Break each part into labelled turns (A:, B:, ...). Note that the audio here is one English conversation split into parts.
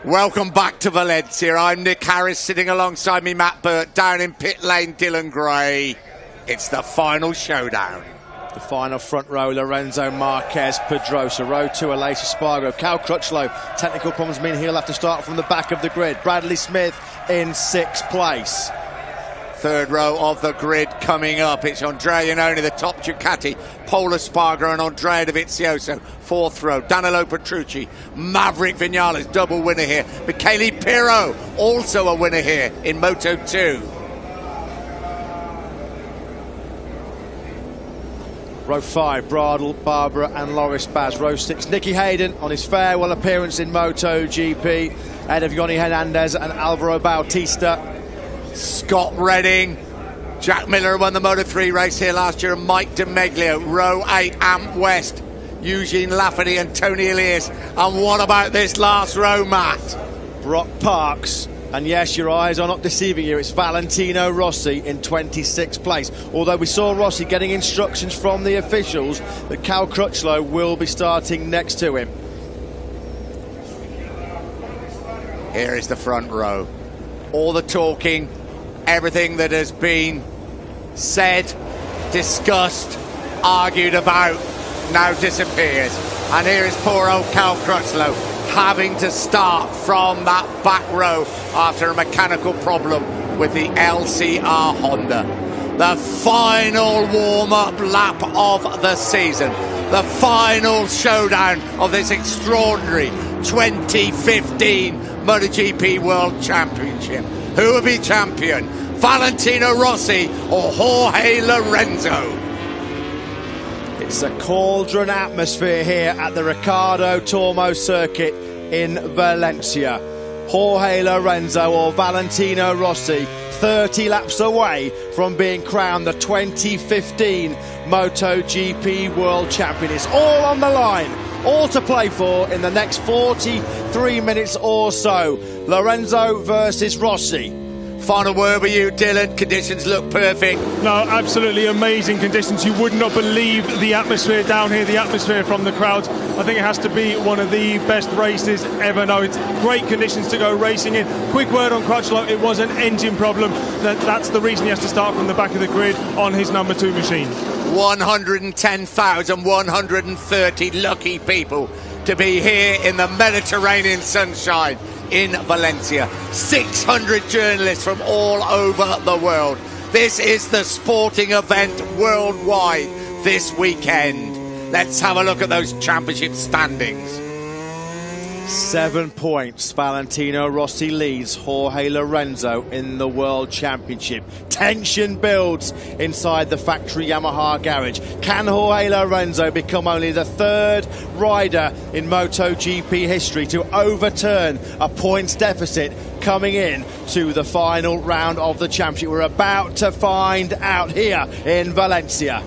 A: Welcome back to Valencia. I'm Nick Harris, sitting alongside me, Matt Burt, down in pit lane, Dylan Gray. It's the final showdown.
B: The final front row, Lorenzo Marquez, Pedrosa, row 2, Aleix Espargaro, Cal Crutchlow. Technical problems mean he'll have to start from the back of the grid. Bradley Smith in 6th place.
A: Third row of the grid coming up. It's Andrea Iannone, the top Ducati, Pol Espargaro and Andrea Dovizioso. 4th row, Danilo Petrucci, Maverick Vinales, double winner here. Michele Pirro, also a winner here in Moto 2.
B: Row 5, Bradle, Barbara and Loris Baz. Row 6, Nicky Hayden on his farewell appearance in Motogp, ahead of Yoni Hernandez and Alvaro Bautista.
A: Scott Redding, Jack Miller won the Moto 3 race here last year, and Mike DeMeglio. Row 8, Amp West, Eugene Lafferty and Tony Elias. And what about this last row, Matt?
B: Brock Parks. And yes, your eyes are not deceiving you. It's Valentino Rossi in 26th place. Although we saw Rossi getting instructions from the officials that Cal Crutchlow will be starting next to him.
A: Here is the front row. All the talking, everything that has been said, discussed, argued about, now disappears. And here is poor old Cal Crutchlow having to start from that back row after a mechanical problem with the LCR Honda. The final warm-up lap of the season. The final showdown of this extraordinary 2015 MotoGP World Championship. Who will be champion? Valentino Rossi or Jorge Lorenzo?
B: It's a cauldron atmosphere here at the Ricardo Tormo circuit in Valencia. Jorge Lorenzo or Valentino Rossi, 30 laps away from being crowned the 2015 MotoGP World Champion. It's all on the line, all to play for in the next 43 minutes or so. Lorenzo versus Rossi.
A: Final word with you, Dylan. Conditions look perfect.
C: No, absolutely amazing conditions. You would not believe the atmosphere down here, the atmosphere from the crowds. I think it has to be one of the best races ever. No, it's great conditions to go racing in. Quick word on Crutchlow, it was an engine problem. That's the reason he has to start from the back of the grid on his number 2 machine.
A: 110,130 lucky people to be here in the Mediterranean sunshine in Valencia. 600 journalists from all over the world. This is the sporting event worldwide this weekend. Let's have a look at those championship standings.
B: 7 points. Valentino Rossi leads Jorge Lorenzo in the World Championship. Tension builds inside the factory Yamaha garage. Can Jorge Lorenzo become only the 3rd rider in MotoGP history to overturn a points deficit coming in to the final round of the championship? We're about to find out here in Valencia.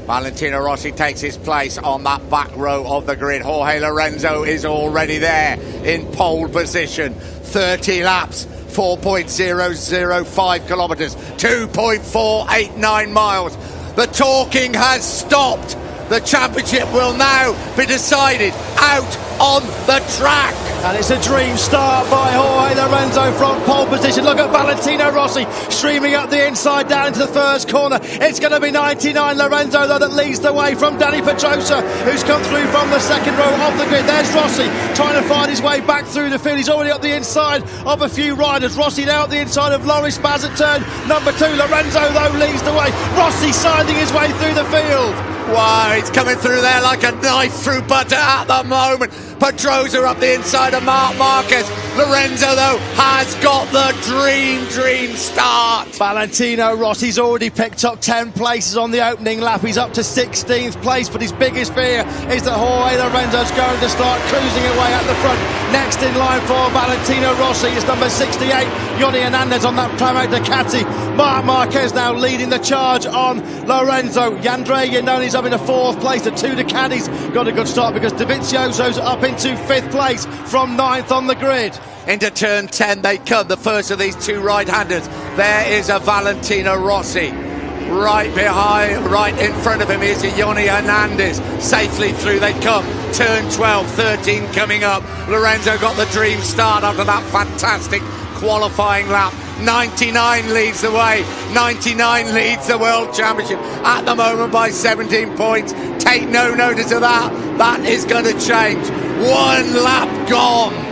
A: Valentino Rossi takes his place on that back row of the grid. Jorge Lorenzo is already there in pole position. 30 laps, 4.005 kilometres, 2.489 miles. The talking has stopped. The championship will now be decided out on the track.
B: And it's a dream start by Jorge Lorenzo from pole position. Look at Valentino Rossi streaming up the inside down into the first corner. It's going to be 99 Lorenzo though that leads the way from Danny Pedrosa, who's come through from the second row of the grid. There's Rossi trying to find his way back through the field. He's already up the inside of a few riders. Rossi now up the inside of Loris Baz at turn number 2. Lorenzo though leads the way. Rossi sinding his way through the field.
A: Wow, he's coming through there like a knife through butter at the moment. Pedrosa up the inside of Marc Marquez. Lorenzo, though, has got the dream start.
B: Valentino Rossi's already picked up 10 places on the opening lap. He's up to 16th place, but his biggest fear is that Jorge Lorenzo's going to start cruising away at the front. Next in line for Valentino Rossi is number 68, Yoni Hernandez on that Pramac Ducati. Marc Marquez now leading the charge on Lorenzo. Andrea Iannone's up in the 4th place. The 2 Ducatis got a good start because Dovizioso's up into 5th place from 9th on the grid.
A: Into turn 10 they come, the first of these 2 right-handers. There is a Valentino Rossi. Right behind, right in front of him is Yoni Hernandez. Safely through they come. Turn 12, 13 coming up. Lorenzo got the dream start after that fantastic qualifying lap. 99 leads the way. 99 leads the World Championship at the moment by 17 points. Take no notice of that. That is going to change. One lap gone.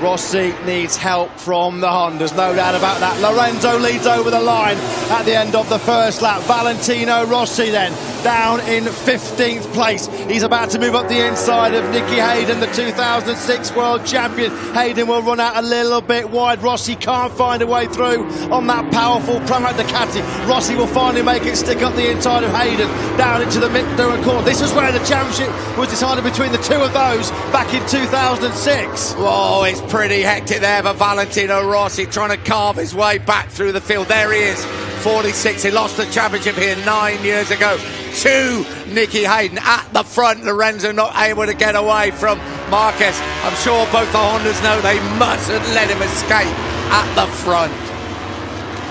B: Rossi needs help from the Hondas, no doubt about that. Lorenzo leads over the line at the end of the first lap. Valentino Rossi then down in 15th place. He's about to move up the inside of Nicky Hayden, the 2006 world champion. Hayden will run out a little bit wide. Rossi can't find a way through on that powerful Pramac Ducati. Rossi will finally make it stick up the inside of Hayden down into the mid-Durham corner. This is where the championship was decided between the two of those back in 2006.
A: Whoa, it's pretty hectic there for Valentino Rossi, trying to carve his way back through the field. There he is, 46. He lost the championship here 9 years ago to Nicky Hayden. At the front, Lorenzo not able to get away from Marquez. I'm sure both the Hondas know they mustn't let him escape at the front.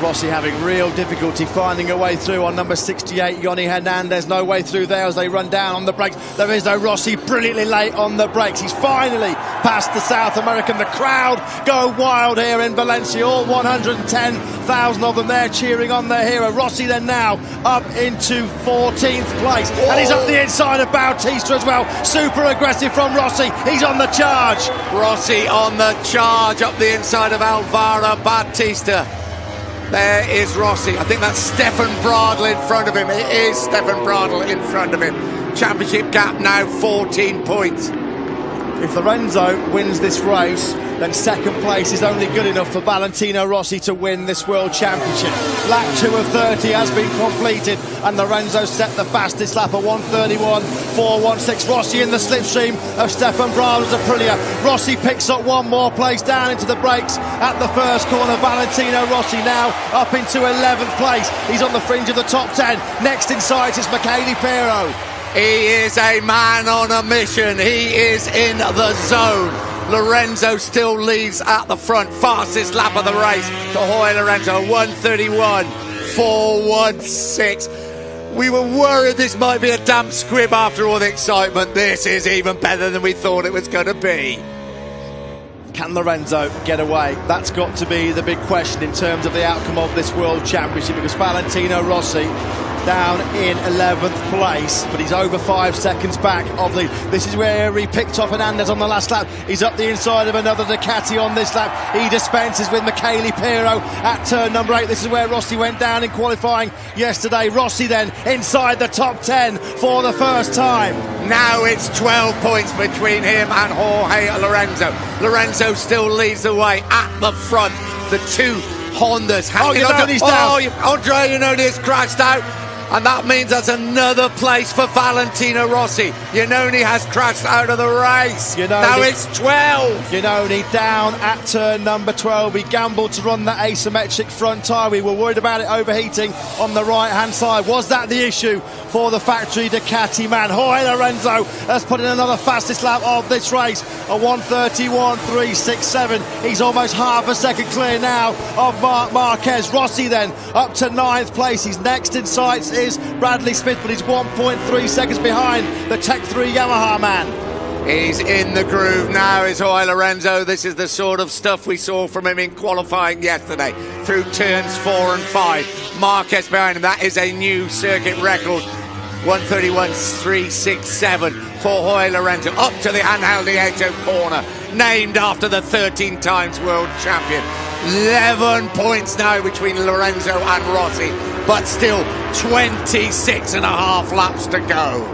B: Rossi having real difficulty finding a way through on number 68, Yoni Hernandez. No way through there as they run down on the brakes. There is no Rossi, brilliantly late on the brakes. He's finally past the South American. The crowd go wild here in Valencia. All 110,000 of them there cheering on their hero. Rossi then now up into 14th place. Whoa. And he's up the inside of Bautista as well. Super aggressive from Rossi. He's on the charge.
A: Rossi on the charge up the inside of Alvaro Bautista. There is Rossi. I think that's Stefan Bradl in front of him. It is Stefan Bradl in front of him. Championship gap now 14 points.
B: If Lorenzo wins this race, then second place is only good enough for Valentino Rossi to win this World Championship. Lap 2 of 30 has been completed, and Lorenzo set the fastest lap of 1:31.416. Rossi in the slipstream of Stefan Bradl Aprilia. Rossi picks up one more place down into the brakes at the first corner. Valentino Rossi now up into 11th place. He's on the fringe of the top 10. Next in sight is Michele Pirro.
A: He is a man on a mission. He is in the zone. Lorenzo still leads at the front. Fastest lap of the race to Jorge Lorenzo, 1:31.416. We were worried this might be a damp squib after all the excitement. This is even better than we thought it was going to be.
B: Can Lorenzo get away? That's got to be the big question in terms of the outcome of this World Championship, because Valentino Rossi down in 11th place, but he's over 5 seconds back of the. This is where he picked off Hernandez on the last lap. He's up the inside of another Ducati on this lap. He dispenses with Michele Pirro at turn number 8. This is where Rossi went down in qualifying yesterday. Rossi then inside the top 10 for the first time.
A: Now it's 12 points between him and Jorge Lorenzo. Lorenzo still leads the way at the front. The two Hondas hanging on to.
B: Oh,
A: Andre Iannone has crashed out. And that means that's another place for Valentino Rossi. Iannone has crashed out of the race. Now it's 12.
B: Iannone down at turn number 12. He gambled to run that asymmetric front tyre. We were worried about it overheating on the right-hand side. Was that the issue for the factory Ducati man? Jorge Lorenzo has put in another fastest lap of this race, a 1:31.367. He's almost half a second clear now of Marc Marquez. Rossi then up to 9th place. He's next in sights is Bradley Smith, but he's 1.3 seconds behind the Tech 3 Yamaha man.
A: He's in the groove now, is Jorge Lorenzo. This is the sort of stuff we saw from him in qualifying yesterday through turns 4 and 5. Marquez behind him. That is a new circuit record, 1:31.367 for Jorge Lorenzo. Up to the Angel Nieto corner, named after the 13 times world champion. 11 points now between Lorenzo and Rossi, but still 26 and a half laps to go.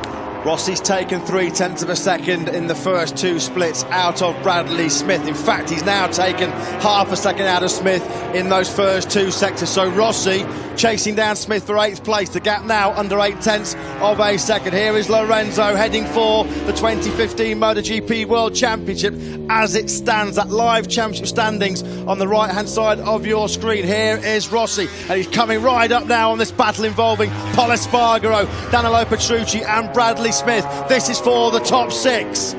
B: Rossi's taken 0.3 of a second in the first two splits out of Bradley Smith. In fact, he's now taken half a second out of Smith in those first two sectors. So Rossi chasing down Smith for 8th place. The gap now under 0.8 of a second. Here is Lorenzo heading for the 2015 Motogp World Championship as it stands. That live championship standings on the right-hand side of your screen. Here is Rossi, and he's coming right up now on this battle involving Pol Espargaro, Danilo Petrucci and Bradley Smith. This is for the top 6.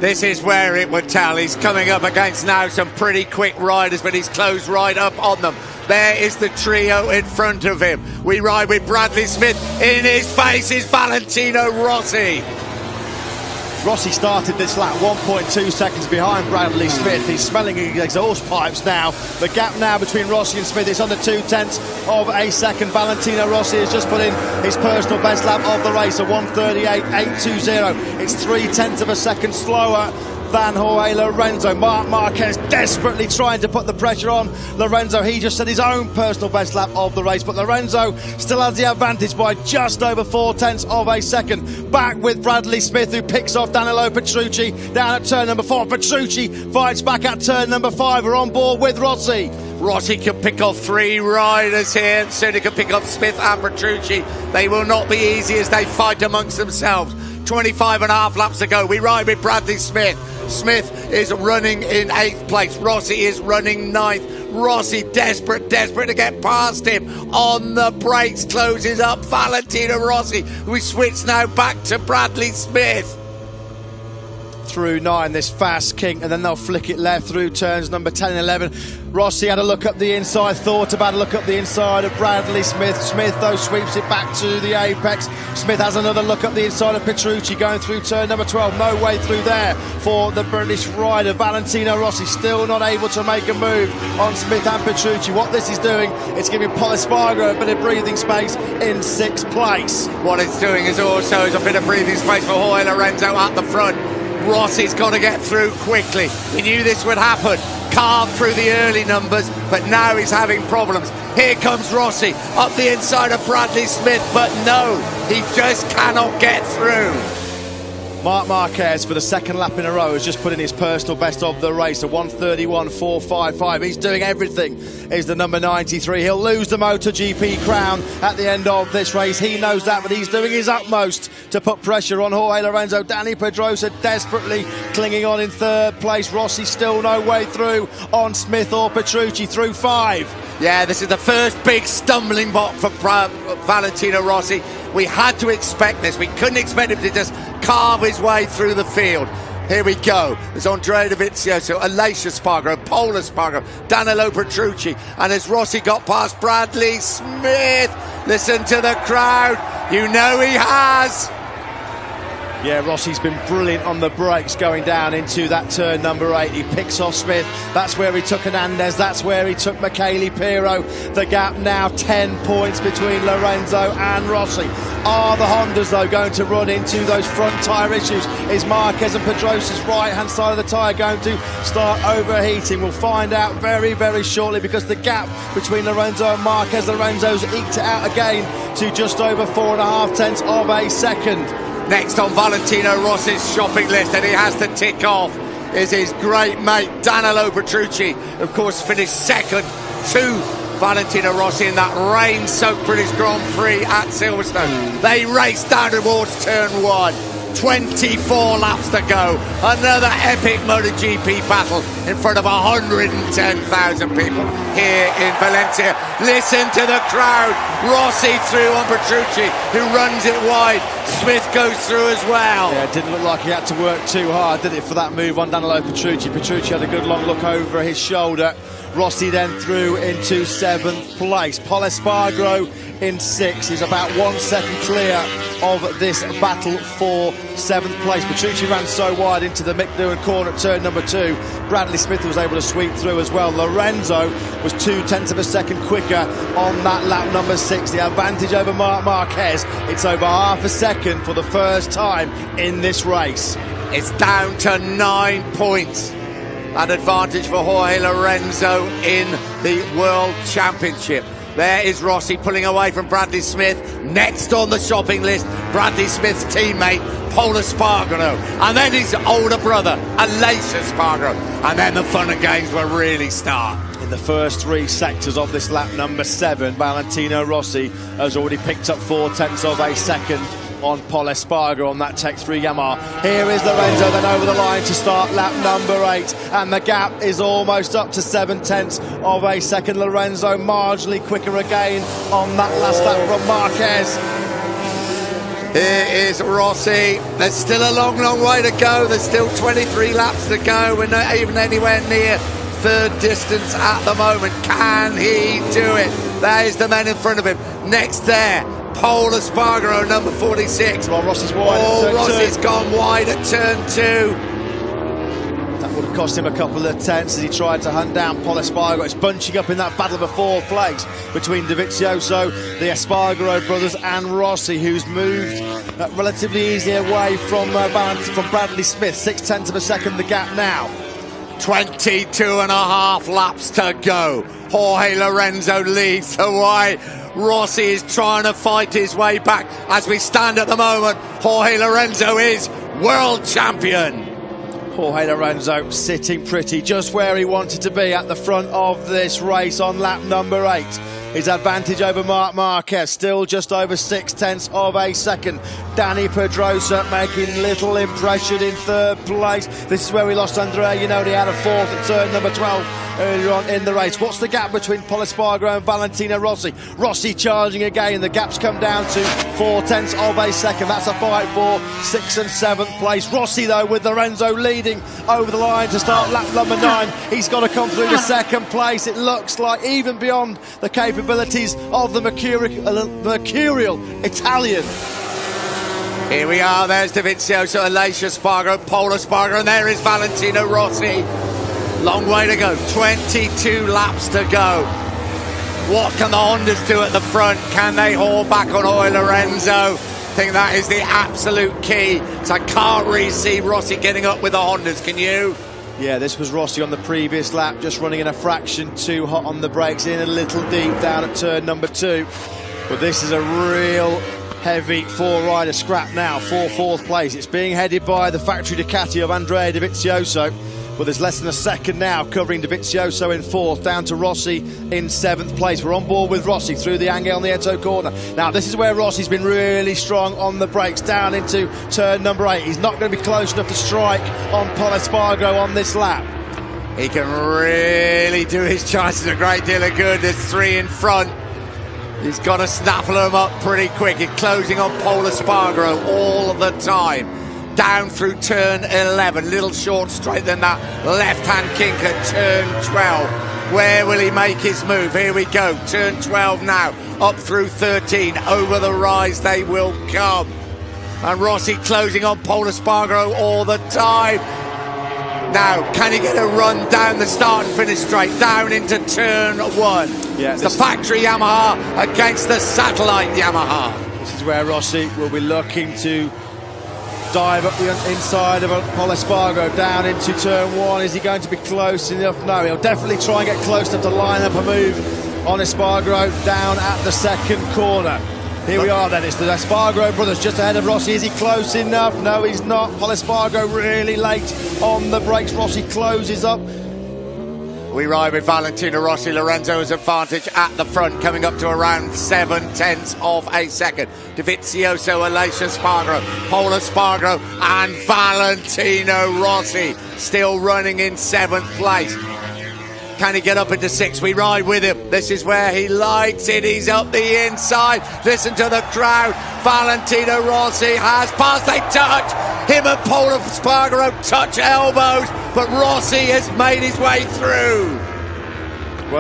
A: This is where it would tell. He's coming up against now some pretty quick riders, but he's closed right up on them. There is the trio in front of him. We ride with Bradley Smith. In his face is Valentino Rossi.
B: Rossi started this lap 1.2 seconds behind Bradley Smith. He's smelling his exhaust pipes now. The gap now between Rossi and Smith is under 0.2 of a second. Valentino Rossi has just put in his personal best lap of the race, a 1:38.820. It's 0.3 of a second slower than Jorge Lorenzo. Marc Marquez desperately trying to put the pressure on Lorenzo. He just set his own personal best lap of the race, but Lorenzo still has the advantage by just over 0.4 of a second. Back with Bradley Smith, who picks off Danilo Petrucci down at turn number 4. Petrucci fights back at turn number 5. We're on board with Rossi.
A: Rossi can pick off 3 riders here. Soon he can pick off Smith and Petrucci. They will not be easy as they fight amongst themselves. 25.5 laps to go. We ride with Bradley Smith. Smith is running in 8th place. Rossi is running 9th. Rossi desperate to get past him. On the brakes, closes up Valentino Rossi. We switch now back to Bradley Smith.
B: Through 9, this fast kink, and then they'll flick it left through turns number 10 and 11. Rossi had a look up the inside, thought about a look up the inside of Bradley Smith. Smith, though, sweeps it back to the apex. Smith has another look up the inside of Petrucci, going through turn number 12. No way through there for the British rider. Valentino Rossi still not able to make a move on Smith and Petrucci. What this is doing, it's giving Pol Espargaro a bit of breathing space in 6th place.
A: What it's doing is also a bit of breathing space for Jorge Lorenzo at the front. Rossi's got to get through quickly. We knew this would happen. Carved through the early numbers, but now he's having problems. Here comes Rossi up the inside of Bradley Smith, but no, he just cannot get through.
B: Marc Marquez, for the second lap in a row, has just put in his personal best of the race, a 1:31.455. He's doing everything. Is the number 93. He'll lose the Motogp crown at the end of this race. He knows that, but he's doing his utmost to put pressure on Jorge Lorenzo. Dani Pedrosa desperately clinging on in 3rd place. Rossi still no way through on Smith or Petrucci through 5.
A: Yeah, this is the first big stumbling block for Valentino Rossi. We had to expect this. We couldn't expect him to just carve his way through the field. Here we go. There's Andrea Dovizioso, Aleix Espargaro, Pol Espargaro, Danilo Petrucci. And as Rossi got past Bradley Smith, listen to the crowd. You know he has.
B: Yeah, Rossi's been brilliant on the brakes going down into that turn number 8. He picks off Smith. That's where he took Hernandez. That's where he took Michele Pirro. The gap now 10 points between Lorenzo and Rossi. Are the Hondas, though, going to run into those front tyre issues? Is Marquez and Pedrosa's right-hand side of the tyre going to start overheating? We'll find out very, very shortly, because the gap between Lorenzo and Marquez, Lorenzo's eked it out again to just over 4.5 of a second.
A: Next on Valentino Rossi's shopping list, and he has to tick off, is his great mate Danilo Petrucci. Of course, finished second to Valentino Rossi in that rain-soaked British Grand Prix at Silverstone. They race down towards turn 1. 24 laps to go. Another epic Motogp battle in front of 110,000 people here in Valencia. Listen to the crowd. Rossi through on Petrucci, who runs it wide. Smith goes through as well.
B: Yeah, it didn't look like he had to work too hard, did it, for that move on Danilo Petrucci. Petrucci had a good long look over his shoulder. Rossi then through into 7th place. Pol Espargaro in 6th. He's about 1 second clear of this battle for 7th place. Petrucci ran so wide into the Mick Doohan corner at turn number 2. Bradley Smith was able to sweep through as well. Lorenzo was 0.2 of a second quicker on that lap number 6. The advantage over Marc Marquez. It's over half a second for the first time in this race.
A: It's down to 9 points. An advantage for Jorge Lorenzo in the World Championship. There is Rossi pulling away from Bradley Smith. Next on the shopping list, Bradley Smith's teammate, Pol Espargaro. And then his older brother, Aleix Espargaro. And then the fun and games will really start.
B: In the first 3 sectors of this lap number 7, Valentino Rossi has already picked up 0.4 of a second on Pol Espargaro on that Tech 3 Yamaha. Here is Lorenzo then over the line to start lap number 8, and the gap is almost up to 0.7 of a second. Lorenzo marginally quicker again on that last lap from Marquez.
A: Here is Rossi. There's still a long, long way to go. There's still 23 laps to go. We're not even anywhere near third distance at the moment. Can he do it? There's the men in front of him. Next there, Pol Espargaro, number 46.
B: Well, Rossi's wide.
A: Rossi's gone wide at turn 2.
B: That would have cost him a couple of tenths as he tried to hunt down Pol Espargaro. It's bunching up in that battle for fourth place between Dovizioso, the Espargaro brothers, and Rossi, who's moved relatively easily away from Bradley Smith. 0.6 of a second the gap now.
A: 22.5 laps to go. Jorge Lorenzo leads the way. Rossi is trying to fight his way back. As we stand at the moment, Jorge Lorenzo is world champion.
B: Jorge Lorenzo sitting pretty just where he wanted to be at the front of this race on lap number 8. His advantage over Marc Marquez still just over 0.6 of a second. Dani Pedrosa making little impression in third place. This is where we lost Andrea. You know, he had a fourth at turn number 12 earlier on in the race. What's the gap between Pol Espargaro and Valentino Rossi? Rossi charging again. The gap's come down to 0.4 of a second. That's a fight for 6th and 7th place. Rossi, though, with Lorenzo leading over the line to start lap number 9. He's got to come through to second place. It looks like even beyond the capabilities of the mercurial Italian.
A: Here we are, there's Dovizioso, Aleix Espargaro, Pol Espargaro, and there is Valentino Rossi. Long way to go, 22 laps to go. What can the Hondas do at the front? Can they haul back on Jorge Lorenzo? I think that is the absolute key. So I can't really see Rossi getting up with the Hondas, can you?
B: Yeah, this was Rossi on the previous lap, just running in a fraction too hot on the brakes, in a little deep down at turn number 2. But this is a real heavy four-rider scrap now for fourth place. It's being headed by the factory Ducati of Andrea Dovizioso, but there's less than a second now covering Dovizioso in fourth, down to Rossi in 7th place. We're on board with Rossi through the Angel Nieto corner. Now, this is where Rossi's been really strong on the brakes, down into turn number 8. He's not going to be close enough to strike on Pol Espargaro on this lap.
A: He can really do his chances a great deal of good. There's 3 in front. He's got to snaffle them up pretty quick. He's closing on Pol Espargaro all of the time. Down through turn 11, little short straight, then that left-hand kink at turn 12. Where will he make his move? Here we go, turn 12 now, up through 13, over the rise they will come. And Rossi closing on Pol Espargaro all the time. Now, can he get a run down the start and finish straight, down into turn 1?
B: Yeah,
A: it's the factory Yamaha against the satellite Yamaha.
B: This is where Rossi will be looking to dive up the inside of Pol Espargaro down into turn 1. Is he going to be close enough? No, he'll definitely try and get close enough to line up a move on Espargaro down at the second corner. Here we are then, it's the Espargaro brothers just ahead of Rossi. Is he close enough? No, he's not. Pol Espargaro really late on the brakes. Rossi closes up.
A: We ride with Valentino Rossi. Lorenzo's advantage at the front, coming up to around 0.7 of a second. Dovizioso, Aleix Espargaro, Pol Espargaro, and Valentino Rossi still running in 7th place. Can he get up into 6th? We ride with him. This is where he likes it. He's up the inside. Listen to the crowd. Valentino Rossi has passed. They touch. Him and Pol Espargaro touch elbows, but Rossi has made his way through.